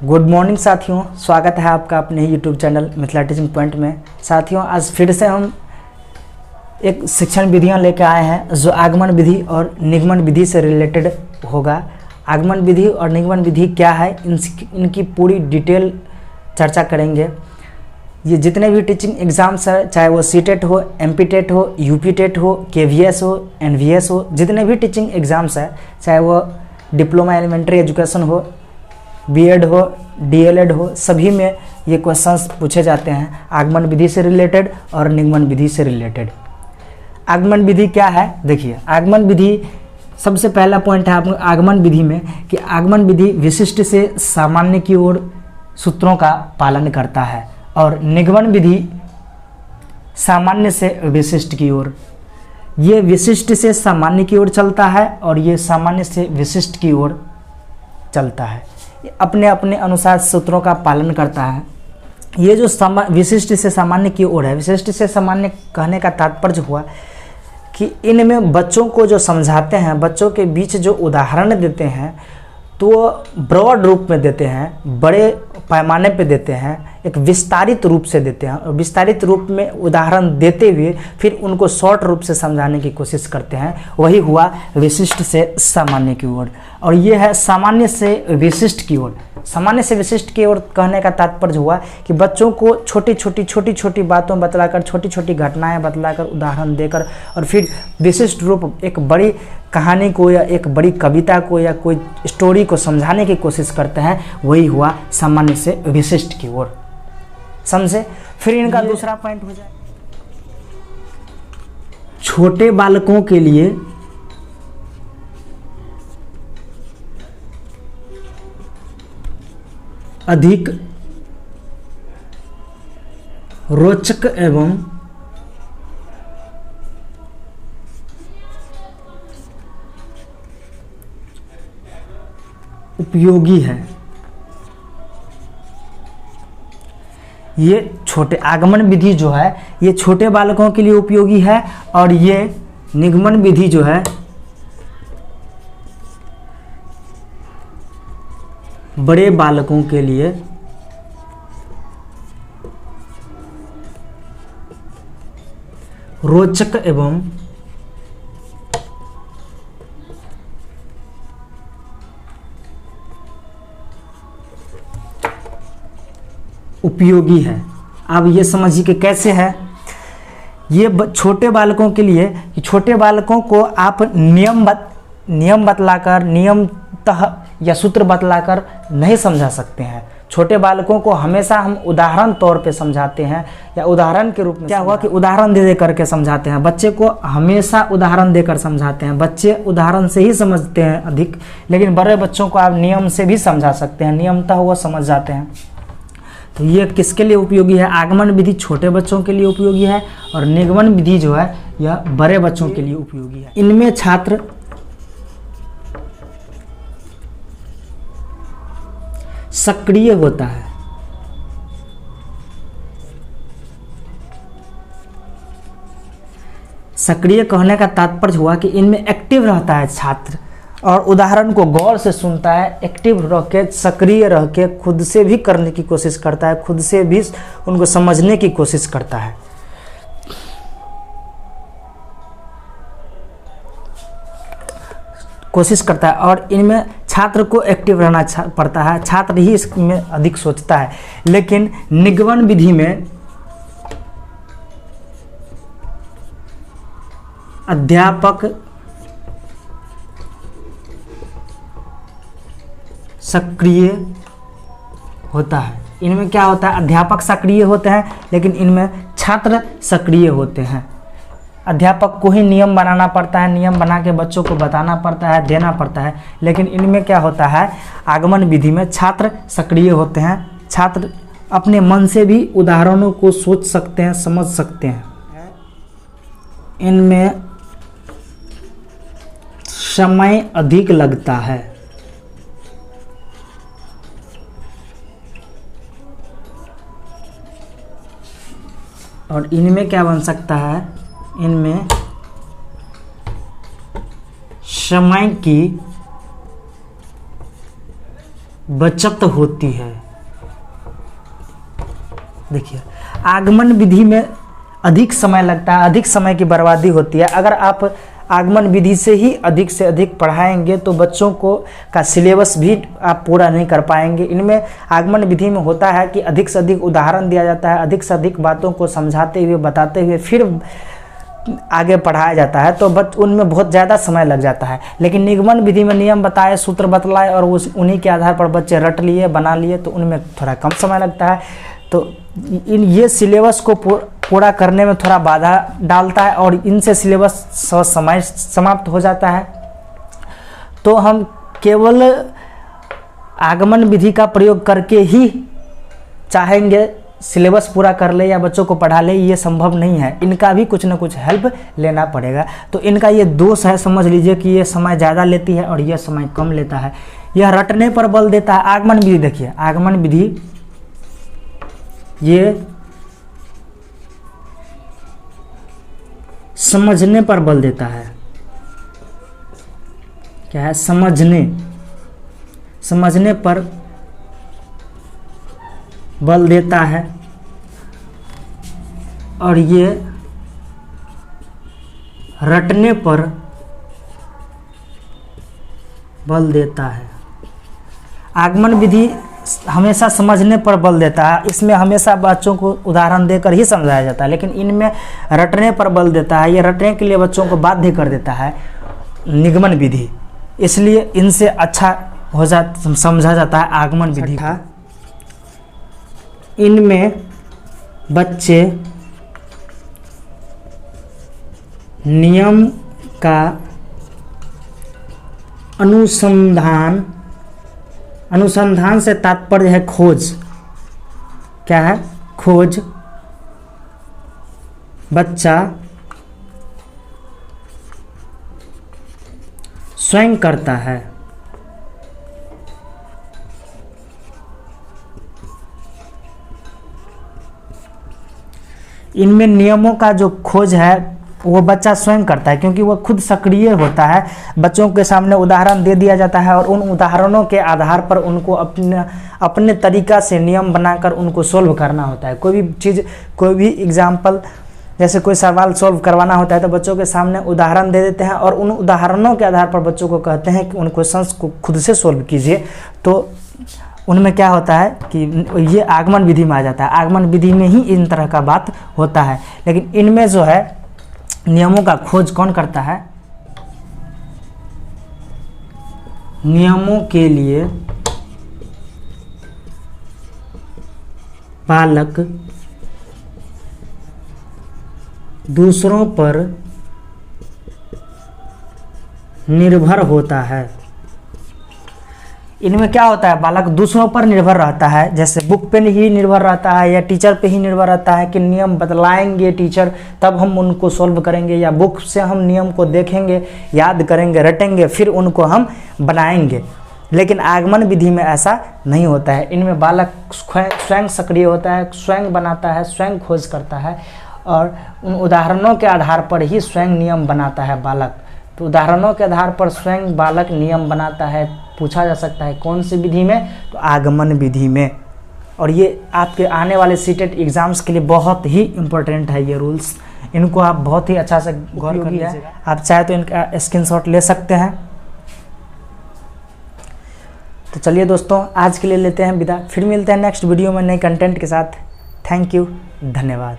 Good morning साथियों, स्वागत है आपका अपने YouTube channel Mithila teaching point में। साथियों, आज फिर से हम एक शिक्षण विधियां लेकर आए हैं जो आगमन विधि और निगमन विधि से रिलेटेड होगा। आगमन विधि और निगमन विधि क्या है, इनकी पूरी डिटेल चर्चा करेंगे। ये जितने भी टीचिंग एग्ज़ाम्स है, चाहे वो सीटेट हो, एमपीटेट हो, यूपीटेट हो, केवीएस हो, एनवीएस हो, जितने भी टीचिंग एग्ज़ाम्स है, चाहे वो डिप्लोमा एलिमेंट्री एजुकेशन हो, बीएड हो, डीएलएड हो, सभी में ये क्वेश्चंस पूछे जाते हैं आगमन विधि से रिलेटेड और निगमन विधि से रिलेटेड। आगमन विधि क्या है, देखिए आगमन विधि सबसे पहला पॉइंट है आपको आगमन विधि में कि आगमन विधि विशिष्ट से सामान्य की ओर सूत्रों का पालन करता है और निगमन विधि सामान्य से विशिष्ट की ओर। ये विशिष्ट से सामान्य की ओर चलता है और ये सामान्य से विशिष्ट की ओर चलता है, अपने अपने अनुसार सूत्रों का पालन करता है। ये जो विशिष्ट से सामान्य की ओर है, विशिष्ट से सामान्य कहने का तात्पर्य हुआ कि इनमें बच्चों को जो समझाते हैं, बच्चों के बीच जो उदाहरण देते हैं तो ब्रॉड रूप में देते हैं, बड़े पैमाने पे देते हैं, एक विस्तारित रूप से देते हैं और विस्तारित रूप में उदाहरण देते हुए फिर उनको शॉर्ट रूप से समझाने की कोशिश करते हैं। वही हुआ विशिष्ट से सामान्य की ओर। और ये है सामान्य से विशिष्ट की ओर। सामान्य से विशिष्ट की ओर कहने का तात्पर्य हुआ कि बच्चों को छोटी छोटी बातों बतलाकर, छोटी छोटी घटनाएं बतलाकर, उदाहरण देकर और फिर विशिष्ट रूप एक बड़ी कहानी को या एक बड़ी कविता को या कोई स्टोरी को समझाने की कोशिश करते हैं। वही हुआ सामान्य से विशिष्ट की ओर। समझे? फिर इनका दूसरा पॉइंट हो जाए, छोटे बालकों के लिए अधिक रोचक एवं उपयोगी है। ये छोटे आगमन विधि जो है ये छोटे बालकों के लिए उपयोगी है और ये निगमन विधि जो है बड़े बालकों के लिए रोचक एवं उपयोगी है। अब ये समझिए कि कैसे है ये छोटे बालकों के लिए, कि छोटे बालकों को आप नियम बतलाकर, नियमतः या सूत्र बतलाकर नहीं समझा सकते हैं। छोटे बालकों को हमेशा हम उदाहरण तौर पे समझाते हैं या उदाहरण के रूप में। क्या हुआ कि उदाहरण दे करके समझाते हैं, बच्चे को हमेशा उदाहरण देकर समझाते हैं। बच्चे उदाहरण से ही समझते हैं अधिक, लेकिन बड़े बच्चों को आप नियम से भी समझा सकते हैं, नियमतः वो समझ जाते हैं। तो ये किसके लिए उपयोगी है? आगमन विधि छोटे बच्चों के लिए उपयोगी है और निगमन विधि जो है यह बड़े बच्चों के लिए उपयोगी है। इनमें छात्र सक्रिय होता है। सक्रिय कहने का तात्पर्य हुआ कि इनमें एक्टिव रहता है छात्र और उदाहरण को गौर से सुनता है, एक्टिव रह के, सक्रिय रह के खुद से भी करने की कोशिश करता है, खुद से भी उनको समझने की कोशिश करता है। और इनमें छात्र को एक्टिव रहना पड़ता है, छात्र ही इसमें अधिक सोचता है। लेकिन निगमन विधि में अध्यापक सक्रिय होता है। इनमें क्या होता है? अध्यापक सक्रिय होते हैं लेकिन इनमें छात्र सक्रिय होते हैं। अध्यापक को ही नियम बनाना पड़ता है, नियम बना के बच्चों को बताना पड़ता है, देना पड़ता है। लेकिन इनमें क्या होता है? आगमन विधि में छात्र सक्रिय होते हैं। छात्र अपने मन से भी उदाहरणों को सोच सकते हैं, समझ सकते हैं। इनमें समय अधिक लगता है और इनमें क्या बन सकता है? इनमें समय की बचत होती है। देखिए, आगमन विधि में अधिक समय लगता है, अधिक समय की बर्बादी होती है। अगर आप आगमन विधि से अधिक पढ़ाएंगे तो बच्चों को का सिलेबस भी आप पूरा नहीं कर पाएंगे। इनमें आगमन विधि में होता है कि अधिक से अधिक उदाहरण दिया जाता है, अधिक से अधिक बातों को समझाते हुए बताते हुए फिर आगे पढ़ाया जाता है, तो उनमें बहुत ज़्यादा समय लग जाता है। लेकिन निगमन विधि में नियम बताए, सूत्र बतलाए और उन्हीं के आधार पर बच्चे रट लिए, बना लिए, तो उनमें थोड़ा कम समय लगता है। तो ये सिलेबस को पूरा करने में थोड़ा बाधा डालता है और इनसे सिलेबस समय समाप्त हो जाता है। तो हम केवल आगमन विधि का प्रयोग करके ही चाहेंगे सिलेबस पूरा कर ले या बच्चों को पढ़ा ले, ये संभव नहीं है। इनका भी कुछ ना कुछ हेल्प लेना पड़ेगा। तो इनका ये दोष है, समझ लीजिए कि ये समय ज़्यादा लेती है और यह समय कम लेता है। यह रटने पर बल देता है। आगमन विधि देखिए, आगमन विधि ये समझने पर बल देता है। क्या है? समझने पर बल देता है और ये रटने पर बल देता है। आगमन विधि हमेशा समझने पर बल देता है। इसमें हमेशा बच्चों को उदाहरण देकर ही समझाया जाता है, लेकिन इनमें रटने पर बल देता है। ये रटने के लिए बच्चों को बाध्य कर देता है निगमन विधि, इसलिए इनसे अच्छा समझा जाता है आगमन विधि का। इनमें बच्चे नियम का अनुसंधान से तात्पर्य है खोज। क्या है? खोज। बच्चा स्वयं करता है। इनमें नियमों का जो खोज है वो बच्चा स्वयं करता है, क्योंकि वो खुद सक्रिय होता है। बच्चों के सामने उदाहरण दे दिया जाता है और उन उदाहरणों के आधार पर उनको अपने तरीका से नियम बनाकर उनको सोल्व करना होता है। कोई भी चीज़, कोई भी एग्जाम्पल, जैसे कोई सवाल सोल्व करवाना होता है तो बच्चों के सामने उदाहरण दे देते हैं और उन उदाहरणों के आधार पर बच्चों को कहते हैं कि उन क्वेश्चंस को खुद से सोल्व कीजिए। तो उनमें क्या होता है कि ये आगमन विधि में आ जाता है। आगमन विधि में ही इन तरह का बात होता है। लेकिन इनमें जो है नियमों का खोज कौन करता है? नियमों के लिए बालक दूसरों पर निर्भर होता है। इनमें क्या होता है? बालक दूसरों पर निर्भर रहता है, जैसे बुक पे ही निर्भर रहता है या टीचर पे ही निर्भर रहता है कि नियम बतलाएंगे टीचर तब हम उनको सॉल्व करेंगे, या बुक से हम नियम को देखेंगे, याद करेंगे, रटेंगे, फिर उनको हम बनाएंगे। लेकिन आगमन विधि में ऐसा नहीं होता है। इनमें बालक स्वयं सक्रिय होता है, स्वयं बनाता है, स्वयं खोज करता है और उन उदाहरणों के आधार पर ही स्वयं नियम बनाता है बालक। तो उदाहरणों के आधार पर स्वयं बालक नियम बनाता है। पूछा जा सकता है कौन सी विधि में? तो आगमन विधि में। और ये आपके आने वाले सीटेट एग्जाम्स के लिए बहुत ही इम्पोर्टेंट है ये रूल्स। इनको आप बहुत ही अच्छा से गौर कर लीजिएगा। आप चाहे तो इनका स्क्रीनशॉट ले सकते हैं। तो चलिए दोस्तों, आज के लिए लेते हैं विदा। फिर मिलते हैं नेक्स्ट वीडियो में नए कंटेंट के साथ। थैंक यू, धन्यवाद।